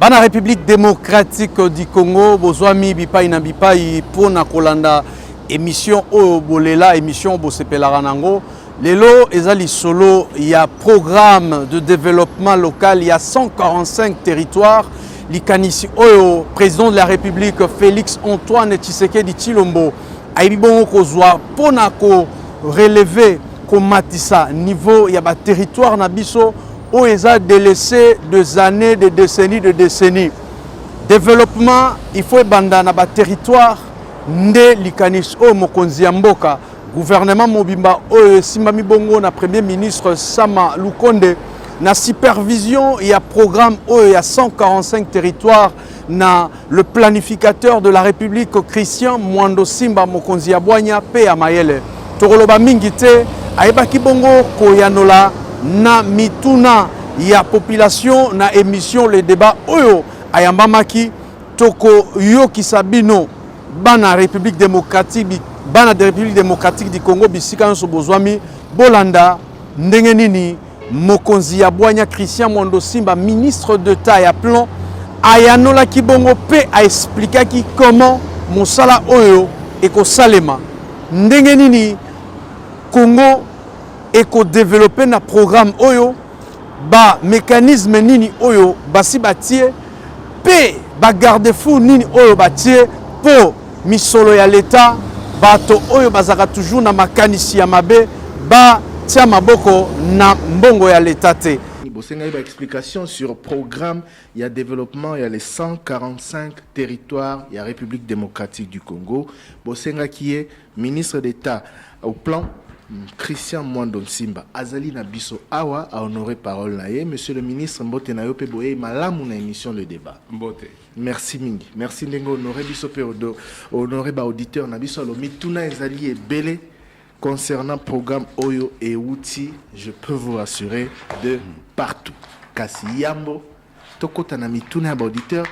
Bana République démocratique du Congo, bozwami bipai na bipai pour na kolanda émission o bolela émission bo sepelaka nango. Lelo ezali solo, il y a programme de développement local, il y a 145 territoires. Likanisi oyo président de la République Félix Antoine Tshisekedi Tshilombo aibibongo kozwa pona ko relever ko matisa niveau ya ba territoire na biso où ils ont délaissé des années, des décennies. Développement, il faut banda na ba territoire nde likanis o mokonzi ya mboka. Gouvernement mobimba o simami bongo na premier ministre Sama Lukonde na supervision, il y a programme o il y a 145 territoires na le planificateur de la République Christian Mwando Simba mokonzi ya Bwanya pe ya Mayele. Tokoloba mingi te ayebaki bongo koyanola na mituna ya population na émission le débat oyo ayambamaki toko yoki sabino bana République démocratique du Congo bisika nso bozwami bolanda ndenge nini mokonzi ya Bwanya Christian Mwando Simba ministre d'État ya plan ayanola ki bongo pe a expliqué comment mosala oyo ekosalema ndenge nini Congo eko développer na programme oyo ba mécanisme nini oyo basi batie pe ba garde-fou nini oyo batie po misolo ya l'état bato oyo bazaka toujours na makanisi ya mabe ba tia maboko na mbongo ya l'état te. Bosenga ba explication sur programme il y a développement il y a les 145 territoires il y a République démocratique du Congo. Bosenga qui est ministre d'État au plan Christian Mwando Simba azali na biso awa a honoré parole na ye. Monsieur le ministre mbote na yo pe boye malamu na émission le débat mbote. Merci mingi, merci ndenge honoré biso pe honoré ba auditeur na biso lo mituna ezali ebele concernant programme oyo et outils, je peux vous rassurer de partout. Kasi yambo tokota na mituna ba auditeur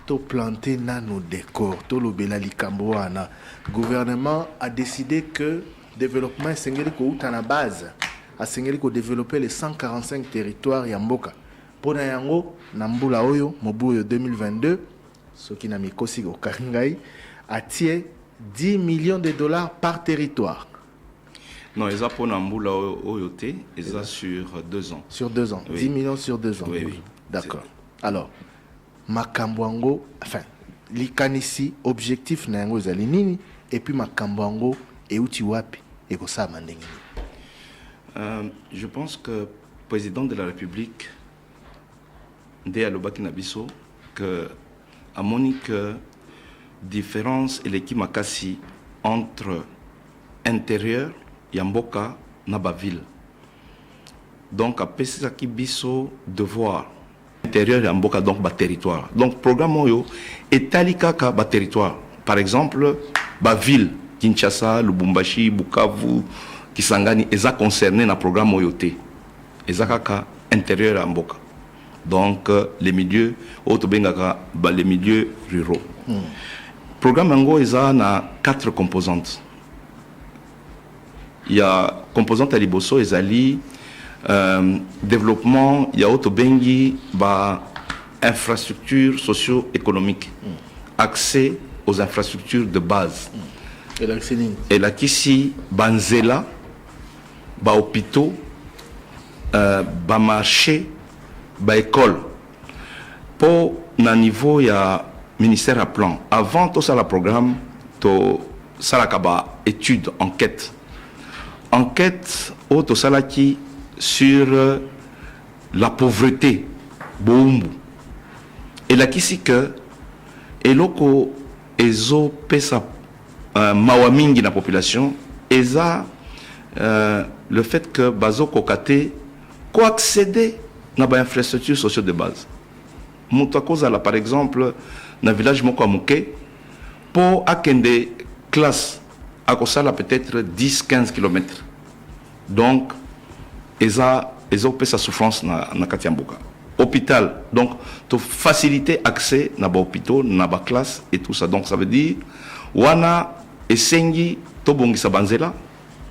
to planter na nos décors to lobela likambo wana. Gouvernement a décidé que développement sengeli ko uta na base a sengeli ko développer les 145 territoires ya mboka pona yango na mbula oyo mobu 2022 soki na mikosi ko karingai atie 10 millions de dollars par territoire. Non, ils ont pour Namboula Oyote, ils ont sur 2 ans. Sur 2 ans, oui. 10 millions sur 2 ans. Oui, oui. D'accord. Alors, Makambwango, enfin, likanisi, objectif na yango ezali nini, et puis Makambwango, et uti wapi, et kosa mandengini. Je pense que le président de la République, Ndé Alobaki Nabiso, que à Monique, différence et l'équipe Makassi entre intérieur Yamboka Naba ville. Donc après ça qui biso devoir intérieur Yamboka donc ba territoire. Donc programme oyo etalika ka ba territoire. Par exemple ba ville Kinshasa, Lubumbashi, Bukavu, Kisangani eza concerné na programme oyote. Ezaka ka intérieur Yamboka. Donc les milieux autobengaka ba les milieux ruraux. Programme ngo eza na 4 composantes. Il y a composante à Liboso, Ezali, développement, il y a Autobengi, infrastructures socio-économiques, accès aux infrastructures de base. Et là, ici, Banzela, hôpitaux, marché, école. Pour un niveau, il y a ministère à plan. Avant tout ça, le programme, ça la étude, enquête. Enquête au Salaki sur la pauvreté Boumbu. Et là qui c'est que eloko ezo pesa mawamingi na population eza le fait que bazo kokate ko accéder na ba infrastructure sociale de base. Muto akozala par exemple na village moko amuke pour akende classe à Kosala peut-être 10-15 km. Donc, ils ont sa souffrance na Katiamboka. Hôpital, donc, pour faciliter l'accès à l'hôpital, à la classe et tout ça. Donc, ça veut dire, wana esengi, to bongisa banzela,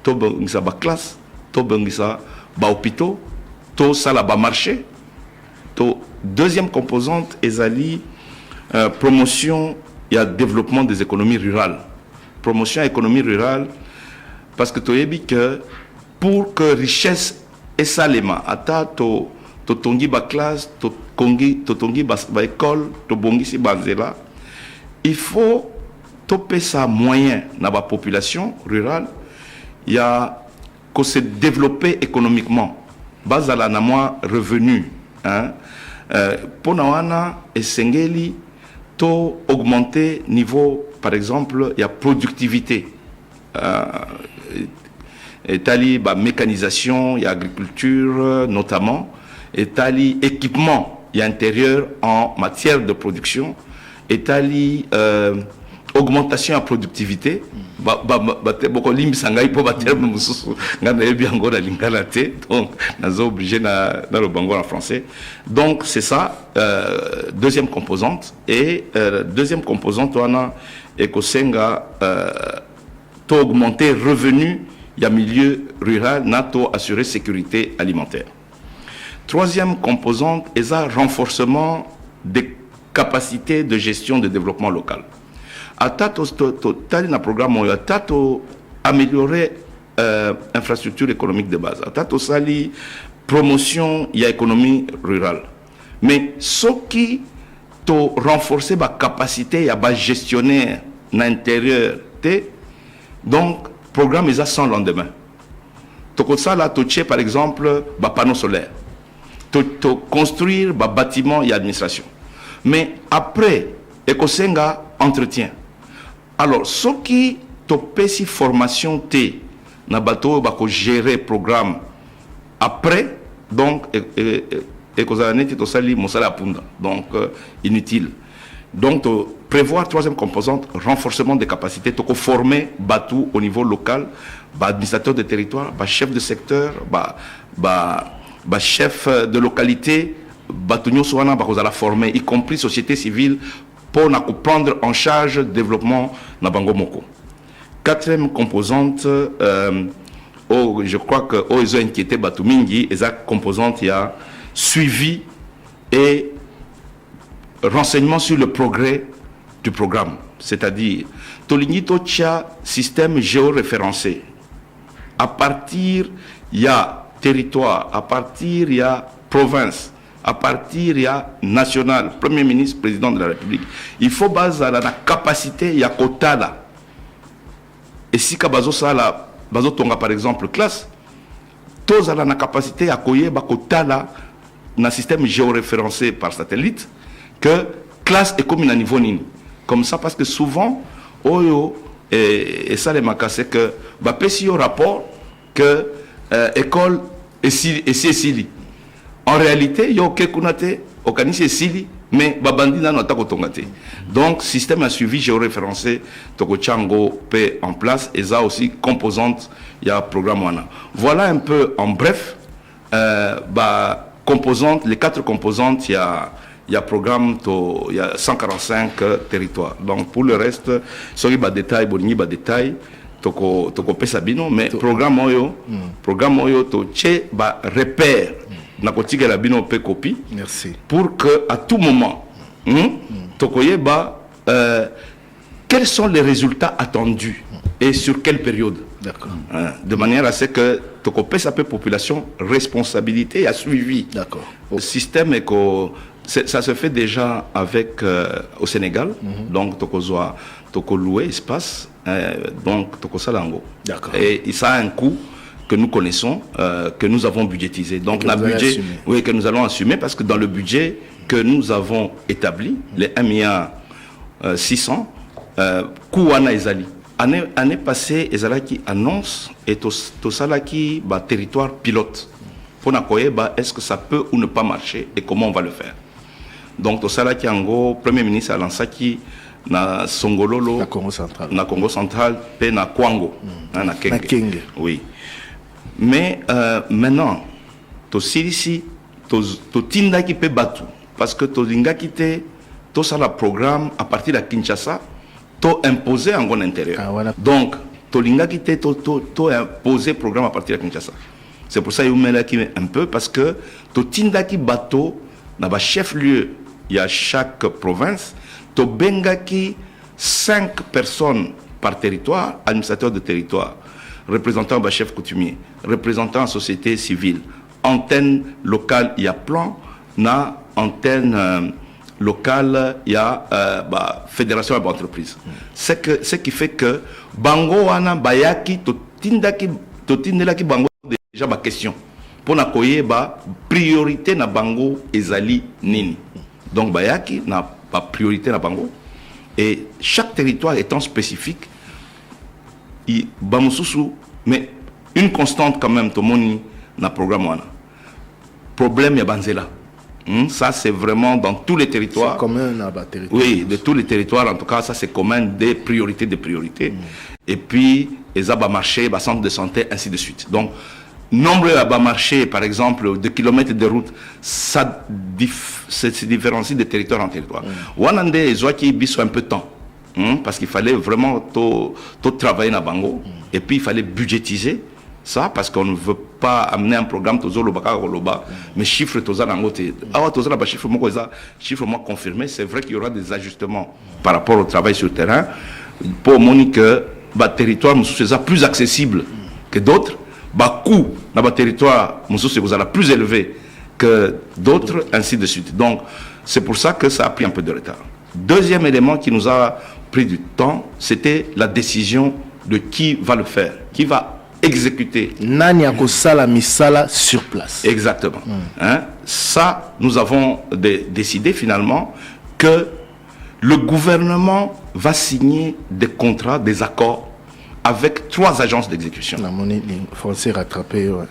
to bongisa ba classe, to bongisa ba hôpital, to sala ba marché, to Deuxième composante, ezali promotion, il y a développement des économies rurales. Promotion économie rurale, parce que tu as dit que pour que richesse et salema, ata to tongi ba classe, to tongi ba école, to bongi si banzela, il faut toper ça moyen dans la population rurale, il y a que se développer économiquement. Base à la namoi revenu, hein. Pour nawana et sengeli to augmenter niveau, par exemple, il y a productivité. Etali ba mécanisation, il y a agriculture notamment, etali équipement, il y a intérieur en matière de production, etali augmentation à productivité. Beaucoup limbi sangai pour battre mususu ngana yebi ngo na lingala te, donc nazo obligé na le bango en français. Donc c'est ça, deuxième composante. Et deuxième composante on a ekosenga to augmenter revenu, il y a milieu rural, nato assurer sécurité alimentaire. Troisième composante est un renforcement des capacités de gestion de développement local. À tato na programme à tato améliorer infrastructure économique de base. À tato sali promotion il y a économie rurale. Mais ce qui to renforcer ma capacité à gestionnaire l'intérieur donc programme est à sans lendemain. To ça là to par exemple ba panneau solaire. To construire ba bâtiment et administration. Mais après ekosenga entretien. Alors ce qui to pesi formation t na bateau ba ko gérer programme après donc ekozaneti to sali mosala punda. Donc inutile. Donc, prévoir troisième composante, renforcement des capacités, to former Batou au niveau local, administrateur de territoire, chef de secteur, chef de localité, Batunyo Souana, la former, y compris société civile, pour prendre en charge le développement na Bango Moko. Quatrième composante, je crois que ils ont inquiété Batou Mingi, et cette composante, il y a suivi et renseignement sur le progrès du programme, c'est-à-dire Toligny Tocha système géoréférencé. À partir il y a territoire, à partir il y a province, à partir il y a national, Premier ministre, président de la République. Il faut baser la capacité il y a quota là. Et si kabazo ça là, bazo tonga par exemple classe, tous la capacité à koyer ba quota là dans système géoréférencé par satellite. Que classe est comme un niveau nini. Comme ça, parce que souvent, et ça les makas, c'est que, si au rapport, que école est si. En réalité, il y a quelqu'un au canis est si, mais babandi n'a pas de donc, système à suivi géoréférencé, Toko Chango P en place, et ça aussi, composante, il y a programme Wana. Voilà un peu en bref, composantes, les 4 composantes, il y a programme, il y a 145 territoires. Donc pour le reste, sorry ba détail, bonini ba détail, toko pesa bino, mais programme oyo to che ba repère na kotika la bino pe copie. Merci. Pour que à tout moment, toko yeba quels sont les résultats attendus et sur quelle période. D'accord. De manière à ce que toko pesa pe population responsabilité et à suivi. D'accord. Le système est que ça se fait déjà avec au Sénégal, donc toko louer espace, donc toko salango. D'accord. Et ça a un coût que nous connaissons, que nous avons budgétisé. Donc le budget, oui, que nous allons assumer parce que dans le budget que nous avons établi, les 1 milliard 600, coût wana ezali. Année passée, ezalaki annonce et to salaki ba territoire pilote. Pour est-ce que ça peut ou ne pas marcher et comment on va le faire. Donc, au Salaki Ango, Premier ministre a lancé na Songololo, na Congo central, et na Kwango, na Kenge. Oui. Mais maintenant, to Silisi, to Tinda qui peut battre, parce que to Linga qui te, to ça le programme à partir de Kinshasa, to imposer en bon intérieur. Ah, voilà. Donc, to Linga qui te, to imposer programme à partir de Kinshasa. C'est pour ça qu'il y a un peu, parce que to Tinda qui bateau, na ba chef-lieu il y a chaque province to bengaki 5 personnes par territoire, administrateur de territoire, représentant ba chef coutumier, représentant société civile, antenne locale, il y a plan, na antenne locale, il y a fédération d'entreprise. Ce qui fait que bango wana bayaki to tindelaki bango déjà ba question pour na koye ba priorité na bango ezali nini. Donc bayaki na ba priorité na bango et chaque territoire étant spécifique mais une constante quand même, tout le monde dans le programme. Problème, il y a Banzela. Ça, c'est vraiment dans tous les territoires. C'est commun dans le territoire. Oui, de tous les territoires, en tout cas, ça, c'est commun des priorités. Et puis, les abats marchés, les centres de santé, ainsi de suite. Donc, nombre d'abats marchés, par exemple, de kilomètres de route, ça se différencie de territoire en territoire. Wanande, ils ont un peu de temps. Parce qu'il fallait vraiment tout travailler dans Bango. Et puis il fallait budgétiser ça parce qu'on ne veut pas amener un programme mais chiffres chiffres moins confirmés. C'est vrai qu'il y aura des ajustements par rapport au travail sur le terrain pour montrer que le territoire est plus accessible que d'autres. Le coût dans le territoire est plus élevé que d'autres, ainsi de suite. Donc c'est pour ça que ça a pris un peu de retard. Deuxième élément qui nous a pris du temps, c'était la décision de qui va le faire, qui va exécuter. Nani akosala misala sur place. Exactement. Ça, nous avons décidé finalement que le gouvernement va signer des contrats, des accords avec 3 agences d'exécution. La monnaie français rattrapé. Ouais.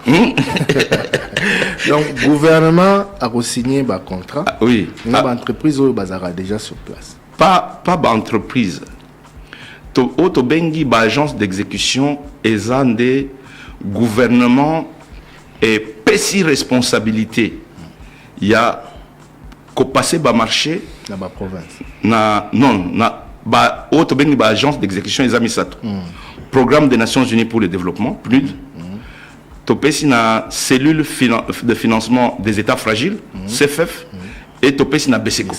Donc, le gouvernement a signé un contrat. Oui. L'entreprise est déjà sur place. Pas d'entreprise. Auto bengi agence d'exécution et des gouvernements et péci responsabilité. Il y a qu'au passé ba marché dans la province. Auto bengi agence d'exécution et amisato. Programme des Nations Unies pour le développement, PNUD. Topesi na cellule de financement des États fragiles, CFF, et topesi na BSECO.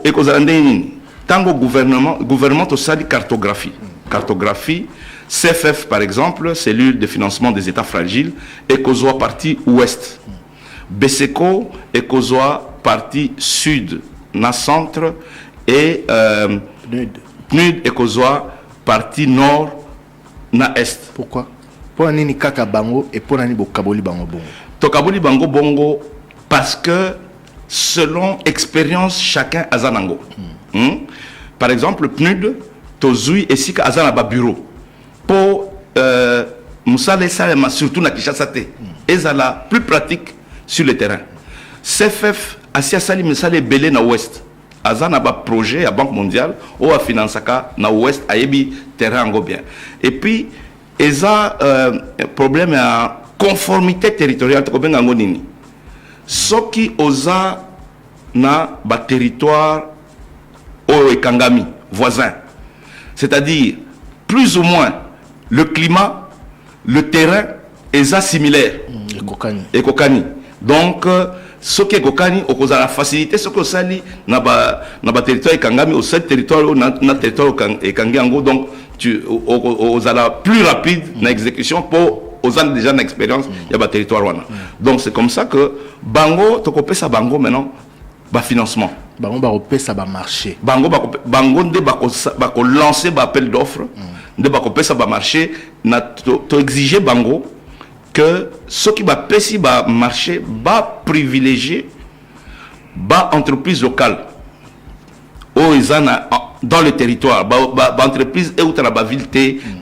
Et qu'aux Arandénines, tango gouvernement to sali cartographie. Cartographie, CFF par exemple, cellule de financement des États fragiles, et qu'aux partie ouest. BSECO et qu'aux partie sud, na centre, et PNUD et qu'aux partie nord, na est. Pourquoi? Pour nini kaka bango et pour nani bokaboli bango bongo. Tokaboli bango bongo parce que selon expérience chacun a zanango. Par exemple PNUD tozui et sika azana ba bureau. Pour musale salema surtout na Kinshasa te. Ezala plus pratique sur le terrain. CFF asia sali musale belé na ouest. Azana ba projet à Banque mondiale ou à financaka na ouest ayebi terrain ngo bien. Et puis eza problème à conformité territoriale to benga ngo nini. Soki oza na ba territoire o ekangami voisin. C'est-à-dire plus ou moins le climat, le terrain eza similaire. Ekokani. Donc ce qui est Kokani, au cause de la facilité, ce que sali na ba territoire ekangami au seul territoire na territoire ekangango, donc tu aux la plus rapide na exécution pour aux ans déjà une expérience il y a ba territoire wana. Donc c'est comme ça que bango to kopé ça bango maintenant ba financement. Bango ba kopé ça ba marché. Bango nde ba ko lancer ba appel d'offres, nde ba kopé ça ba marché na to exiger bango que ce qui va passer va marché va privilégier va entreprise locale dans le territoire va entreprise et outre la ville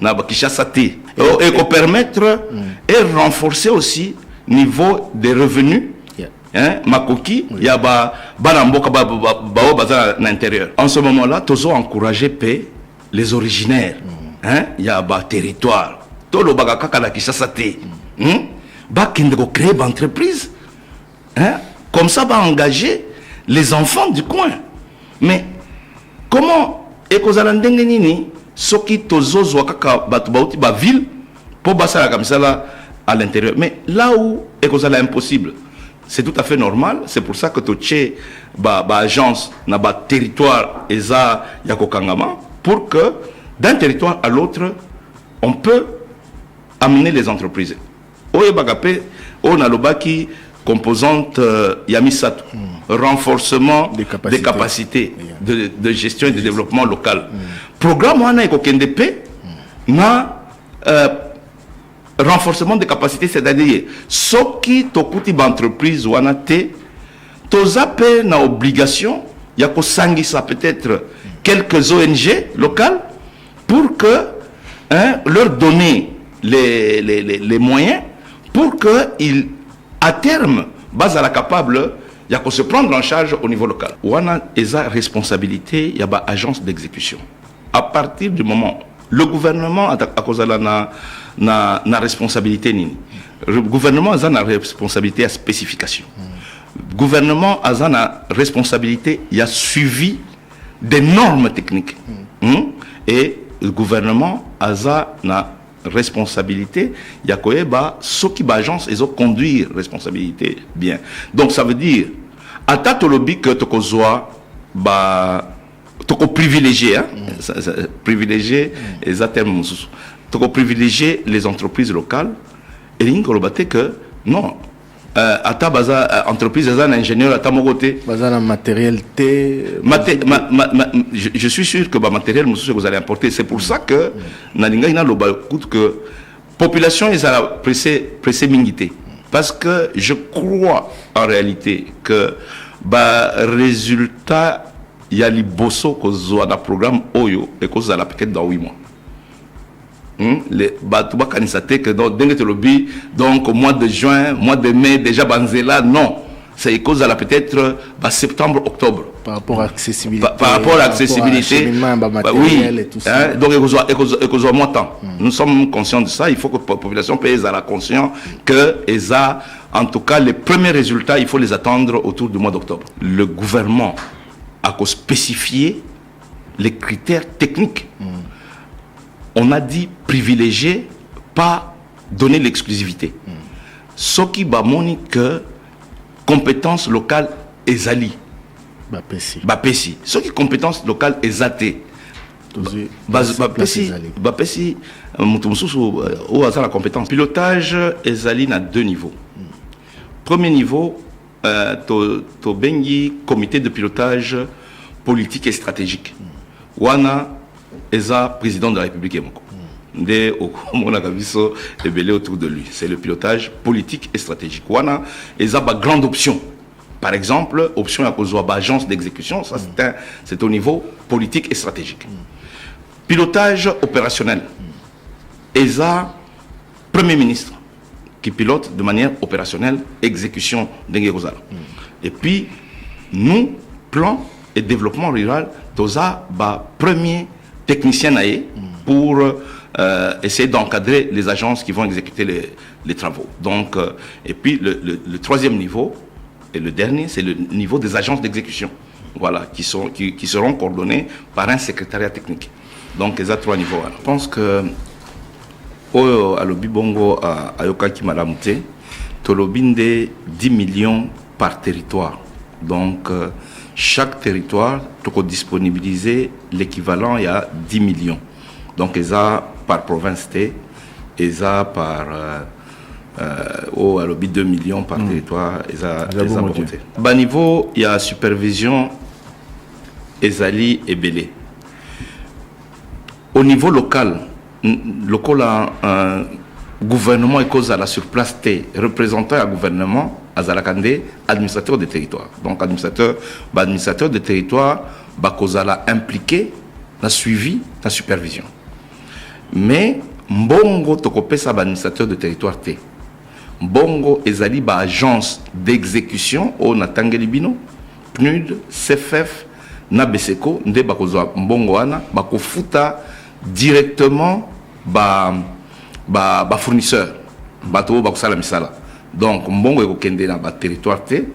na Kinshasa et qu'on permettre et renforcer aussi niveau des revenus makoki ya ba namboka ba l'intérieur. En ce moment-là tous encourager les originaires il y a ba territoire to lo ba kaka na Kinshasa va créer une entreprise comme ça va engager les enfants du coin. Mais comment ekozalendengeni soki tozozo kaka batu bauti ba ville pour basala comme ça là à l'intérieur. Mais là où ekozala impossible c'est tout à fait normal. C'est pour ça que tu as agence, na territoire, eza yakokangama, pour que d'un territoire à l'autre, on peut amener les entreprises. Oye Bagapé, on a l'obaki composante Yamisat, renforcement des capacités de gestion et de développement local. Programme on a EcoKNDP, na renforcement des capacités, c'est-à-dire ce qui t'occupe d'entreprise ou en athée, t'as na obligation, il y a ça peut-être quelques ONG locales pour que leur donner les moyens pour qu'ils, à terme, base à la capable, il y a qu'on se prendre en charge au niveau local. On a une responsabilité, il y a une agence d'exécution. À partir du moment, le gouvernement a cause de la responsabilité. Le gouvernement a une responsabilité à spécification. Le gouvernement a une responsabilité, il y a suivi des normes techniques. Et le gouvernement a une responsabilité, il y a ceux qui agence et conduire responsabilité bien. Donc ça veut dire, à ta lobby que tu as privilégié, privilégié privilégier les entreprises locales et il y que non. À ta base entreprise, un ingénieur à ta côté. Matériel je suis sûr que le matériel que vous allez importer. C'est pour ça que que population est pressée mingité. Parce que je crois en réalité que résultat il y a les bosso que vous avez programme Oyo et que vous allez peut-être dans 8 mois. Donc au mois de juin, mois de mai, déjà Banzela, non. C'est cause à la peut-être septembre, octobre. Par rapport à l'accessibilité. Par rapport à l'accessibilité. Oui. Et tout ça. Donc il y a moins de temps. Nous sommes conscients de ça. Il faut que la population paye à la conscience que en tout cas les premiers résultats, il faut les attendre autour du mois d'octobre. Le gouvernement a spécifié les critères techniques. On a dit privilégier, pas donner l'exclusivité. Ce qui va montrer que compétence locale est ali. Bapesi. Ce qui compétence locale est athée. Bapesi, où a la compétence. Pilotage est ali à 2 niveaux. Premier niveau, to bengi comité de pilotage politique et stratégique. Wana Eza, président de la République, autour de lui. C'est le pilotage politique et stratégique. Wana Eza, grande option. Par exemple, option à cause de l'agence d'exécution, ça c'est au niveau politique et stratégique. Pilotage opérationnel. Eza, Premier ministre, qui pilote de manière opérationnelle exécution d'Engérozal. Et puis, nous, plan et développement rural, Toza, premier technicien pour essayer d'encadrer les agences qui vont exécuter les travaux. Donc, et puis le troisième niveau, et le dernier, c'est le niveau des agences d'exécution, voilà, qui seront coordonnées par un secrétariat technique. Donc, il y a 3 niveaux. Je pense que à l'Obi Bongo à Yokaki Malamute, Tolobinde 10 millions par territoire. Donc, chaque territoire doit disponibiliser l'équivalent, il y a 10 millions. Donc, ils ont par province, ils ont par à l'objet 2 millions par territoire, ils ont monté. Bas niveau, il y a supervision, Ezali et Belé. Au niveau local, un gouvernement est cause à la surplace, représentant un gouvernement, Azalakande, administrateur des territoires. Donc, administrateur des territoires, Bakozala impliqué dans le suivi, dans la supervision. Mais, Mbongo Tokopesa, administrateur de territoire T. Mbongo Ezali, agence d'exécution, au Natangelibino, PNUD, CFF, Nabeseko, Nde Bakozwa Mbongo Ana, Bakofuta directement, fournisseur, Bato Bakosala Misala. Donc, Mbongo est au Kende dans le territoire T.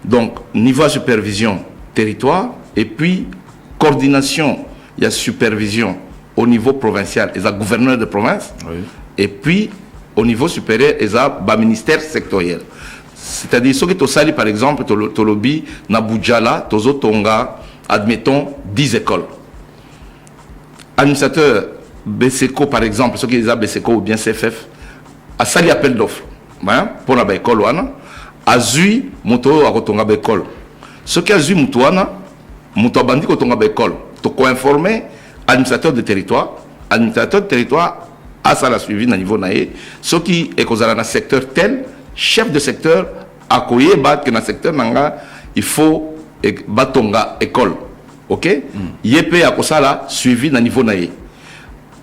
Donc, niveau de supervision, territoire, et puis coordination, il y a supervision au niveau provincial, il y a gouverneur de province, oui. Et puis au niveau supérieur, il y a ministère sectoriel. C'est-à-dire, ceux qui ont sali, par exemple, Tolobi, Naboudjala, Tozo Tonga, admettons, 10 écoles. Administrateur BSECO, par exemple, ceux qui ont BSECO ou bien CFF, a sali appel d'offres pour la école, a zui, Mouto, a Tonga école. Ceux qui ont zui, Moutouana, Mouto Bandi, Tonga école. Toko informé, administrateur de territoire a ça la suivi dans le niveau naïe. Ceux qui sont dans le secteur tel, chef de secteur, a koye bat que dans le secteur nanga, il faut batonga école. Ok? Yépé a kosa la suivi dans le niveau naïe.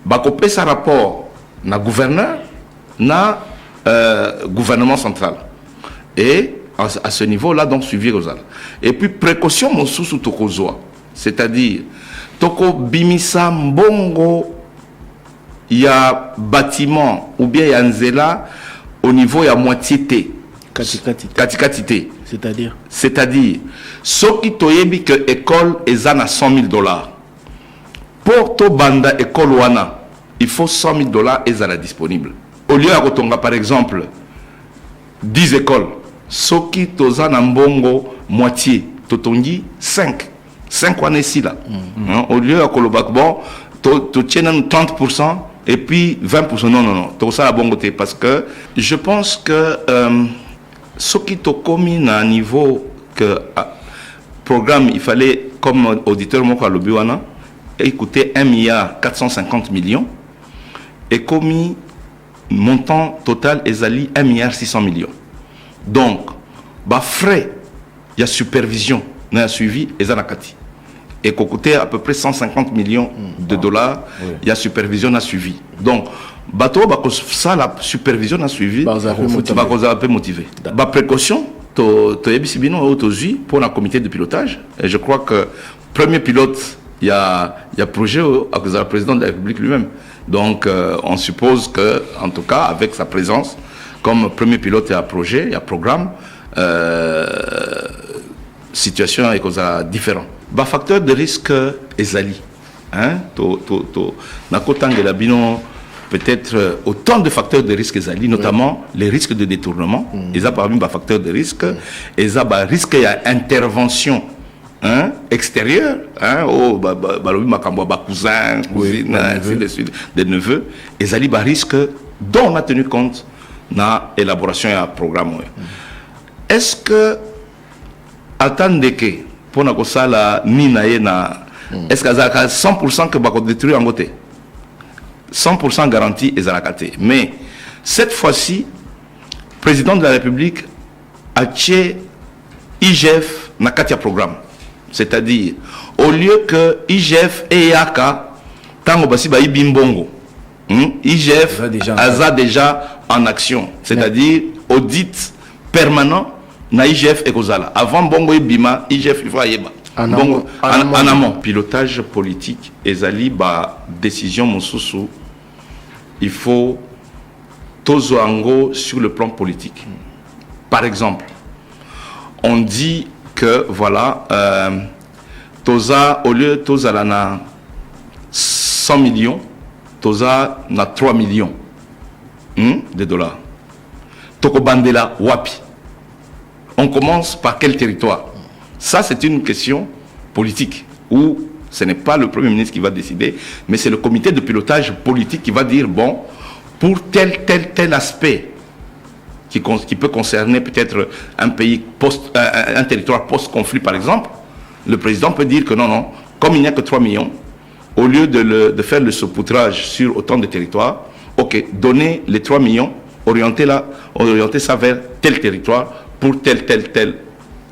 Bakopé sa rapport na gouverneur, na gouvernement central. Et à ce niveau-là, donc suivi Rosal. Et puis précaution mon sous tokozoa. C'est-à-dire, toko bimisa mbongo, il y a bâtiment ou bien il y a nzela au niveau il y a moitié T. Katikatité. C'est-à-dire, ceux qui toyebi que école est à $100,000. Pour to banda école wana, il faut $100,000 et ça disponible. Au lieu à Rotonga par exemple 10 écoles, ceux qui toza na mbongo moitié, totongi 5 wana ici là. Au lieu à Kolobak bon, tu tiens 30% et puis 20%. Non. Tu ça la bonne côté parce que je pense que ce qui te commis à un niveau que programme, il fallait, comme auditeur, moi, le Buana, écouter 1,450 milliard et commis montant total Ezali 1,6 milliard. Donc, bah frais, il y a supervision, il y a suivi Ezanakati. Et qu'on coûtait à peu près 150 millions de dollars, il y a supervision à suivi. Donc, bateau, ça, la supervision a suivi, un peu motivé. Bah, précaution, pour un comité de pilotage. Et je crois que premier pilote, il y a projet à cause du président de la République lui-même. Donc, on suppose que, en tout cas, avec sa présence, comme premier pilote, il y a projet, il y a programme, situation est différente. Bah, facteur de risque ezali. Peut-être autant de facteurs de risque ezali, notamment les risques de détournement. Ils ont parmi les facteurs de risque. Ils ont risque d'intervention extérieure. Cousin, cousine, ainsi de suite, des neveux. Ezali ba risque dont on a tenu compte dans l'élaboration et le programme. Est-ce que attendez que pour na kosala ni na est-ce que ça 100% que va détruire en côté 100% garantie et zalakate. Mais cette fois-ci le président de la République a tué IGF na katia programme, c'est-à-dire au lieu que IGF et Yaka tango basi ba ibimbongo IGF a déjà en action, c'est-à-dire audit permanent na IGF et Kozala. Avant Bongo et Bima, IGF il faut yeba. En amont. Pilotage politique, ezali ba décision monsusu. Il faut tozoango sur le plan politique. Par exemple, on dit que voilà, toza au lieu toza na 100 millions, toza na 3 millions de dollars. Toko bandela wapi. On commence par quel territoire? Ça, c'est une question politique où ce n'est pas le Premier ministre qui va décider, mais c'est le comité de pilotage politique qui va dire, bon, pour tel aspect qui peut concerner peut-être un pays, un territoire post-conflit par exemple, le président peut dire que non, comme il n'y a que 3 millions, au lieu de faire le saupoudrage sur autant de territoires, ok, donner les 3 millions, orienter ça vers tel territoire, pour telle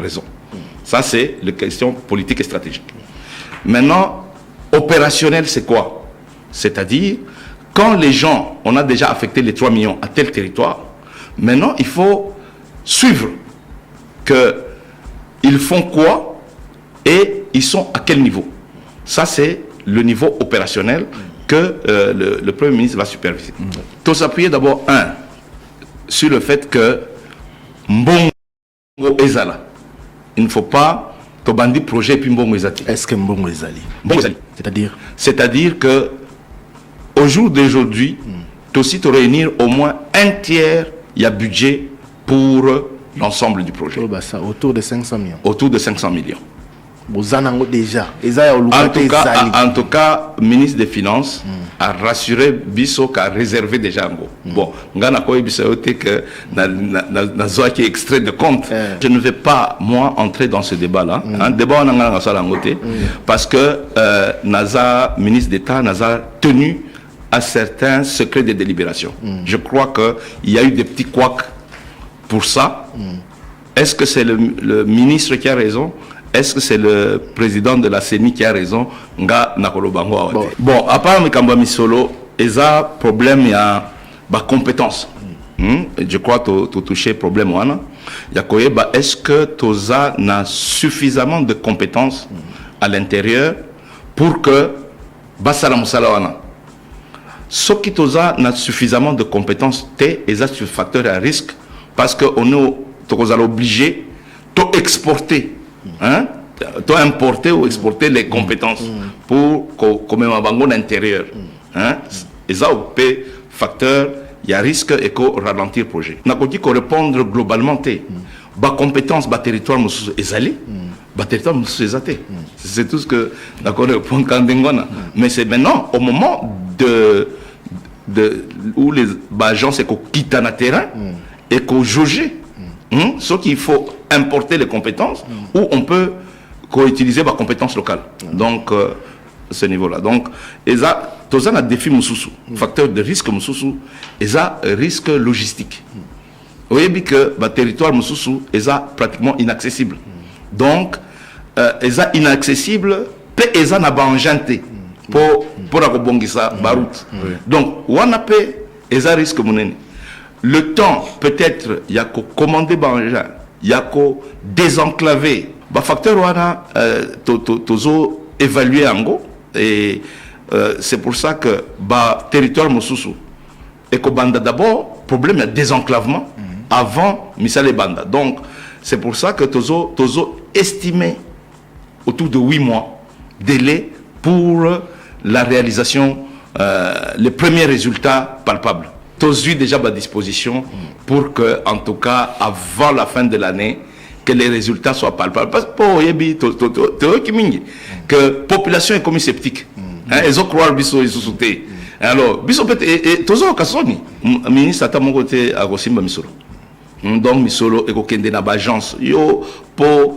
raison. Ça, c'est la question politique et stratégique. Maintenant, opérationnel, c'est quoi? C'est-à-dire, quand les gens, on a déjà affecté les 3 millions à tel territoire, maintenant, il faut suivre qu'ils font quoi et ils sont à quel niveau. Ça, c'est le niveau opérationnel que le Premier ministre va superviser. Il faut s'appuyer d'abord, sur le fait que Mbongo Ezala. Il ne faut pas que bandi projet puis Mbongo Ezati. Est-ce que Mbongo Ezali? C'est-à-dire que au jour d'aujourd'hui, tu aussi te réunir au moins un tiers, il y a budget pour l'ensemble du projet. Autour de 500 millions. Autour de 500 millions. Vous en avez déjà. En tout cas, le ministre des Finances a rassuré Bisso qu'a réservé déjà un go. Bon, ngana koy biso que na zoa qui est extrait de compte. Je ne vais pas moi entrer dans ce débat-là. Un débat on a ça parce que Naza ministre d'État Naza tenu à certains secrets de délibération. Je crois que il y a eu des petits couacs pour ça. Est-ce que c'est le ministre qui a raison? Est-ce que c'est le président de la CENI qui a raison? Bon, à part Mekamba Misolo, il y a un problème, il y a des compétences. Je crois que tu as touché le problème. Est-ce que tu as suffisamment de compétences à l'intérieur pour que Bassala Moussala ce qui a suffisamment de compétences, c'est un facteur à risque parce qu'on est obligé d'exporter. Tu as importé ou exporté les compétences pour comme un bangon intérieur. Et ça, c'est facteur, il y a risque et qu'on ralentit le projet. On a dit qu'on répondre globalement, les compétences, les territoires, les alliés, les territoires, c'est tout ce que on répond quand mais c'est maintenant, au moment où les agents quittent le terrain et qu'on jauge. Ce qu'il faut importer les compétences ou on peut co-utiliser les compétences locales. Donc, ce niveau-là. Donc, il y a un défi, facteur de risque, il y a un risque logistique. Vous voyez que le territoire est pratiquement inaccessible. Donc, il est inaccessible, et il y a un pour rebondir la route. Donc, on a un risque. Le temps, peut-être, il y a qu'à commander Banja, il y a qu'à désenclaver. Le facteur, tozo évalué en go. Et c'est pour ça que le territoire Moussoussou, et que Banda d'abord, problème de désenclavement avant Misale Banda. Donc, c'est pour ça que tozo estimé autour de 8 mois délai pour la réalisation, les premiers résultats palpables. Tous eu déjà à disposition pour que, en tout cas, avant la fin de l'année, que les résultats soient palpables. Parce que la population est comme sceptique. Ils ont croire que ils sont sautés. Alors, tous les ministre à mon côté à Gosimba Misolo. Donc, Misolo est au na agence. Yo, pour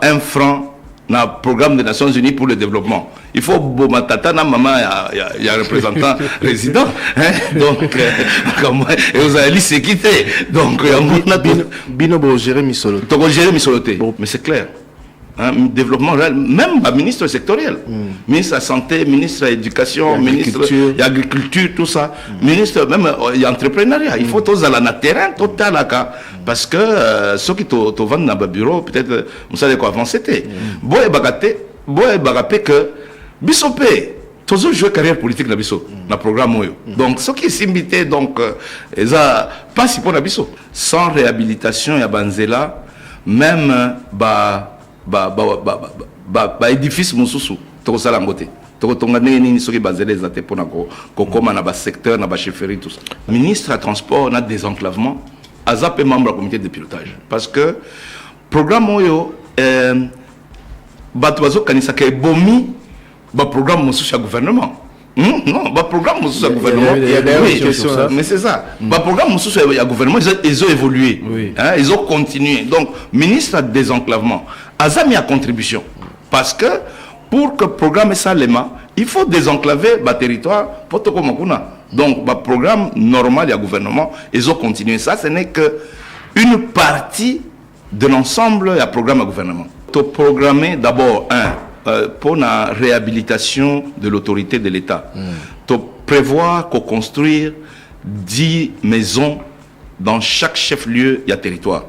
un franc dans le programme des Nations Unies pour le développement. Il faut que maman, il y a un représentant résident. Donc, et vous allez se quitter. Donc, Bino gérer Misolo. Mais c'est clair. Développement réel, même ministre sectoriel, ministre de la santé, ministre de l'éducation, ministre de l'agriculture, tout ça, ministre même de l'entrepreneuriat. Il faut tous aller dans le terrain total parce que ceux qui te vendent dans le bureau, peut-être, vous savez quoi avant c'était. Bon et bagapé que Bissopé, tous jouer carrière politique dans Bisso, dans le programme. Donc ceux qui s'invitent, donc, ils n'ont pas si pour la Bisso. Sans réhabilitation, il y a Banzela, même édifice Moussoussou, tout ça l'angoté. Tout le monde qui basé les athées pour comme dans le secteur, dans la chefferie, tout ça. Ministre à transport, on a des enclavements, AZAP est membre du comité de pilotage. Parce que le programme Batuazo Kanisaka est bomi, le programme Moussoussou gouvernement. Non, le programme Moussoussou gouvernement. Mais c'est ça. Le programme Moussoussou gouvernement, ils ont évolué. Ils ont continué. Donc, ministre de désenclavement. Azami a contribution. Parce que pour que le programme soit il faut désenclaver le territoire pour tout comme donc le programme normal du gouvernement, ils ont continué. Ça, ce n'est qu'une partie de l'ensemble du programme du gouvernement. Tu programmer d'abord pour la réhabilitation de l'autorité de l'État. Tu prévois qu'on construire 10 maisons dans chaque chef-lieu du territoire.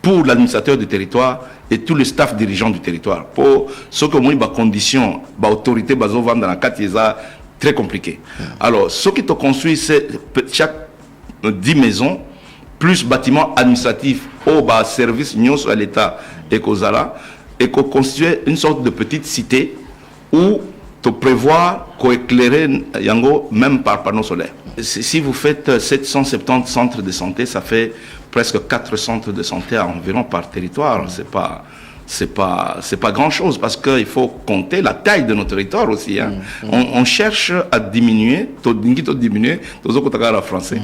Pour l'administrateur du territoire et tout le staff dirigeant du territoire. Pour ceux qui ont eu des conditions, des autorités, des vendre dans la carte, c'est très compliqué. Alors, ceux qui ont construit chaque 10 maisons, plus bâtiments administratifs, ou services à l'État et Kozala, et qu'on constitue une sorte de petite cité où tu prévois qu'on éclairer Yango même par panneau solaire. Si vous faites 770 centres de santé, ça fait presque 4 centres de santé environ par territoire. C'est pas grand-chose parce qu'il faut compter la taille de nos territoires aussi. Hein. On cherche à diminuer, français,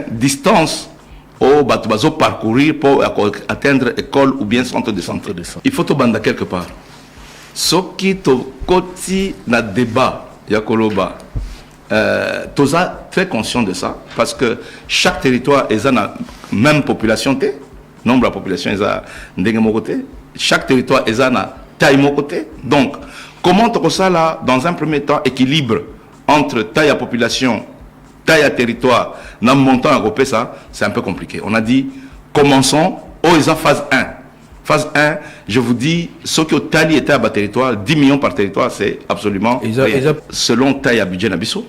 distance au bateau parcourir pour atteindre école ou bien centre de santé. Il faut tout banda quelque part. Ce qui to koti na débat yakoloba, tous très conscient de ça parce que chaque territoire est la même population, nombre de la population est à côté. Chaque territoire est à taille mon côté. Donc, comment tu ça là, dans un premier temps, équilibre entre taille à population, taille à territoire, dans montant à grouper ça, c'est un peu compliqué. On a dit, commençons, phase 1. Phase 1, je vous dis, ce qui est taille et taille à territoire, 10 millions par territoire, c'est absolument rien. Selon taille à budget Nabiso.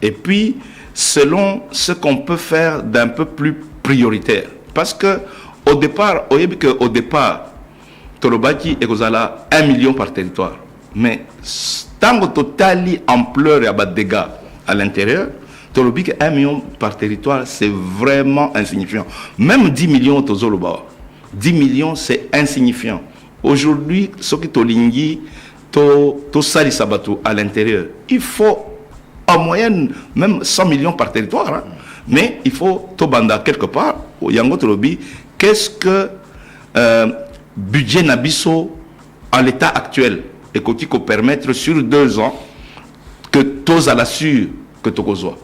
Et puis, selon ce qu'on peut faire d'un peu plus prioritaire. Parce que, au départ, Tolobaki et Kozala 1 million par territoire. Mais tant que total ampleur et dégâts à l'intérieur, Tolobaki 1 million par territoire, c'est vraiment insignifiant. Même 10 millions au Tozoloba. 10 millions, c'est insignifiant. Aujourd'hui, ce qui Tolingi, to Sali Sabato à l'intérieur, il faut en moyenne même 100 millions par territoire. Hein. Mais il faut Tobanda quelque part, au Yango Tolobi. Qu'est-ce que budget Nabiso en l'état actuel et qu'on peut permettre sur 2 ans que tous à l'assure que Tokozoa.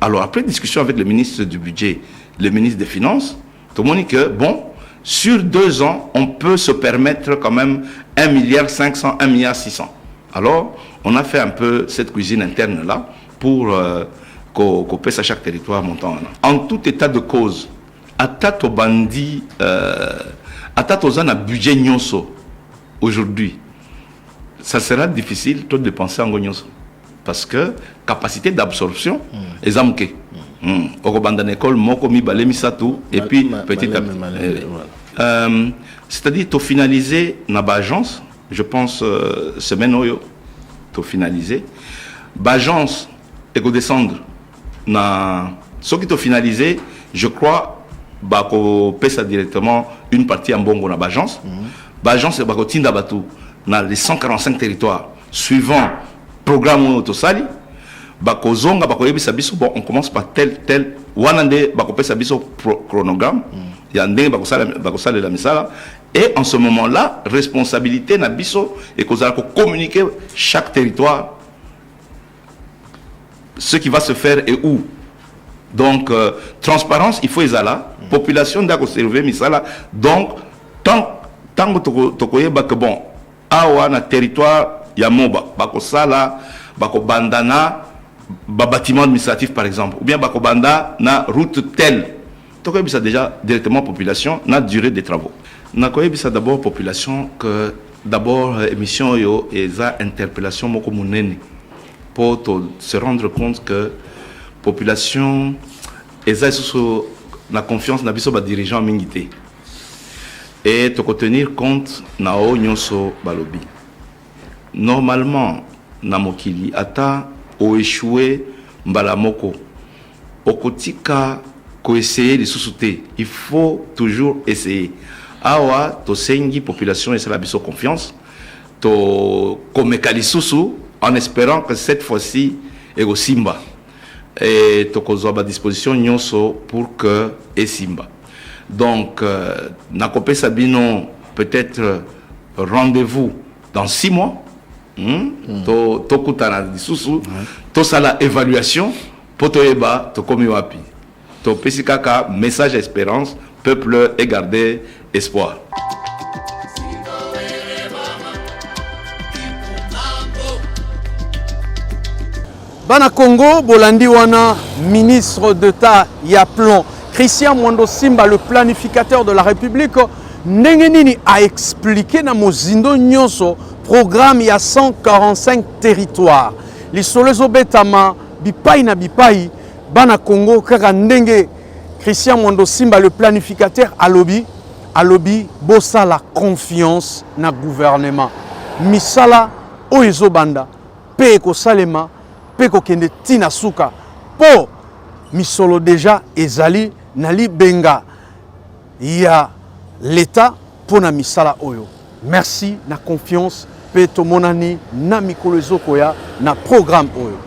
Alors après discussion avec le ministre du budget, le ministre des finances, tout le monde dit que bon, sur 2 ans, on peut se permettre quand même 1,5 milliard, 1,6 milliard. Alors on a fait un peu cette cuisine interne là pour qu'on pèse à chaque territoire montant. En tout état de cause, Atato bandi, Atato zan a budget nyonso aujourd'hui, ça sera difficile de dépenser en nyonso parce que capacité d'absorption est amouké. Au banda d'école, moko mi balé misatou et puis petit à petit. C'est-à-dire to finaliser na ba agence, je pense semaine oyo to finaliser, ba agence et go descendre na ce qui to finaliser, je crois. Bako pesa directement une partie en bongo na l'agence. L'agence est bako tinda batu dans les 145 territoires suivant programme autosali. Bako zonga bako yebi sabiso bon on commence par tel wanande bako pesa biso chronogramme. Yande bako sala la misala et en ce moment-là responsabilité na biso et kozala ko communiquer chaque territoire ce qui va se faire et où. Donc, transparence, il faut y aller. Population d'accord servir misala. Donc, tant que bon, awa na territoire yamoba, bako sala, bako bandana, bâtiment administratif par exemple, ou bien bako banda na route telle. Tokoye bisa déjà directement population na durée des travaux. Na koye bisa d'abord population que d'abord émission yo et za interpellation moko munene pour se rendre compte que population et ça sur la confiance na biso ba dirigeant mingité et to tenir compte na o nyonso balobi normalement na mokili ata o échoué mbala moko okotika ko essayer de sous-souter il faut toujours essayer awa to sengi population et la biso confiance to komekali susu en espérant que cette fois-ci ego simba et tokozwa ba disposition nyonso pour que et simba. Donc nakopé sabino peut-être rendez-vous dans 6 mois. To kutana disusu to sala évaluation pour to eba to komi wapi. To pesikaka message espérance peuple et garder espoir. Bana Congo, Bolandi Wana, ministre d'État Yaplon, Christian Mwando Simba, le planificateur de la République, Nengenini a expliqué dans Mozindo Nyonso, programme il y a 145 territoires. Les Solezo Betama, Bipai na Bipai, Bana Congo, Kaka Ndenge, Christian Mwando Simba, le planificateur, Alobi, Bossa la confiance na gouvernement. Misala, Oezo Banda, Peko Salema, Peko Kende Tina Suka, Po Misolo déjà ezali nali benga ya l'État pour na misala oyo. Merci na confiance pe to monani na mikolo ezokoya na programme oyo.